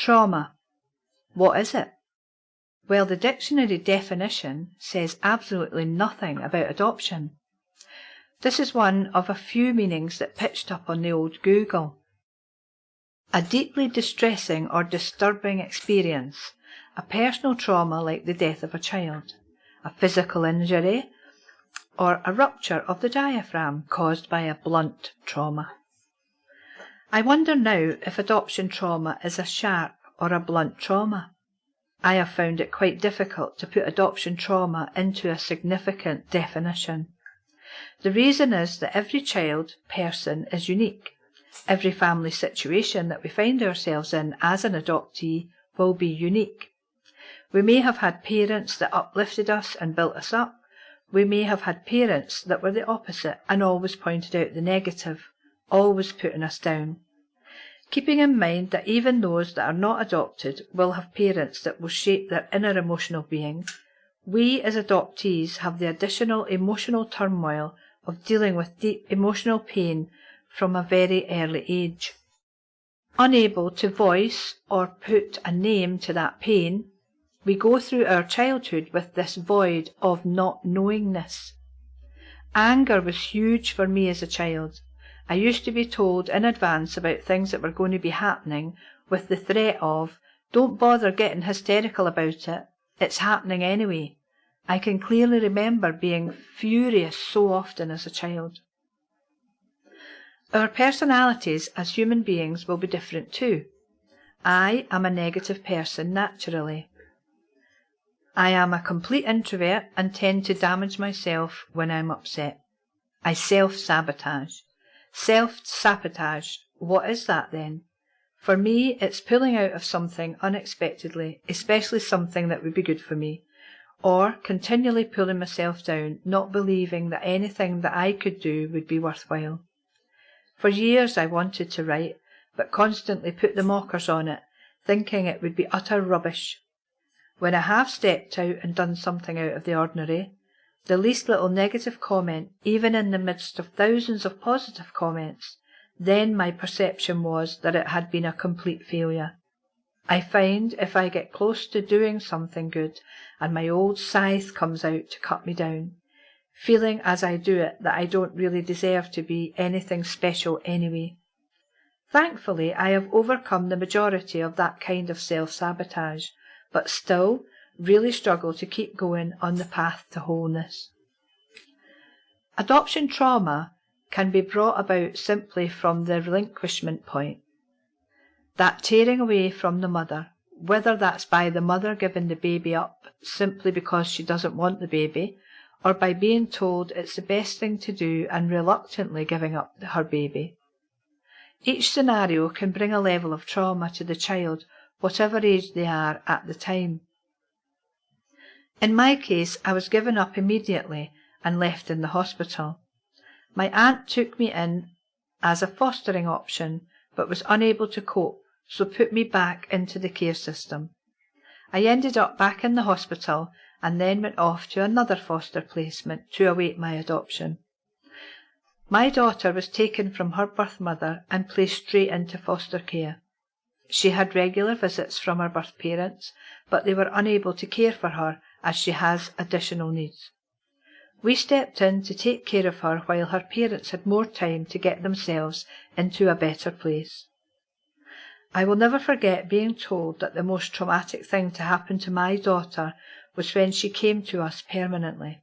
Trauma. What is it? Well, the dictionary definition says absolutely nothing about adoption. This is one of a few meanings that pitched up on the old Google. A deeply distressing or disturbing experience, a personal trauma like the death of a child, a physical injury, or a rupture of the diaphragm caused by a blunt trauma. I wonder now if adoption trauma is a sharp or a blunt trauma. I have found it quite difficult to put adoption trauma into a significant definition. The reason is that every child, person is unique. Every family situation that we find ourselves in as an adoptee will be unique. We may have had parents that uplifted us and built us up. We may have had parents that were the opposite and always pointed out the negative, always putting us down. Keeping in mind that even those that are not adopted will have parents that will shape their inner emotional being, we as adoptees have the additional emotional turmoil of dealing with deep emotional pain from a very early age. Unable to voice or put a name to that pain, we go through our childhood with this void of not knowingness. Anger was huge for me as a child. I used to be told in advance about things that were going to be happening with the threat of, "Don't bother getting hysterical about it, it's happening anyway." I can clearly remember being furious so often as a child. Our personalities as human beings will be different too. I am a negative person naturally. I am a complete introvert and tend to damage myself when I'm upset. I self-sabotage. Self-sabotage, what is that then? For me, it's pulling out of something unexpectedly, especially something that would be good for me, or continually pulling myself down, not believing that anything that I could do would be worthwhile. For years I wanted to write, but constantly put the mockers on it, thinking it would be utter rubbish. When I have stepped out and done something out of the ordinary, the least little negative comment, even in the midst of thousands of positive comments, then my perception was that it had been a complete failure. I find if I get close to doing something good and my old scythe comes out to cut me down, feeling as I do it that I don't really deserve to be anything special anyway. Thankfully, I have overcome the majority of that kind of self-sabotage, but still really struggle to keep going on the path to wholeness. Adoption trauma can be brought about simply from the relinquishment point. That tearing away from the mother, whether that's by the mother giving the baby up simply because she doesn't want the baby, or by being told it's the best thing to do and reluctantly giving up her baby. Each scenario can bring a level of trauma to the child, whatever age they are at the time. In my case, I was given up immediately and left in the hospital. My aunt took me in as a fostering option, but was unable to cope, so put me back into the care system. I ended up back in the hospital and then went off to another foster placement to await my adoption. My daughter was taken from her birth mother and placed straight into foster care. She had regular visits from her birth parents, but they were unable to care for her as she has additional needs. We stepped in to take care of her while her parents had more time to get themselves into a better place. I will never forget being told that the most traumatic thing to happen to my daughter was when she came to us permanently.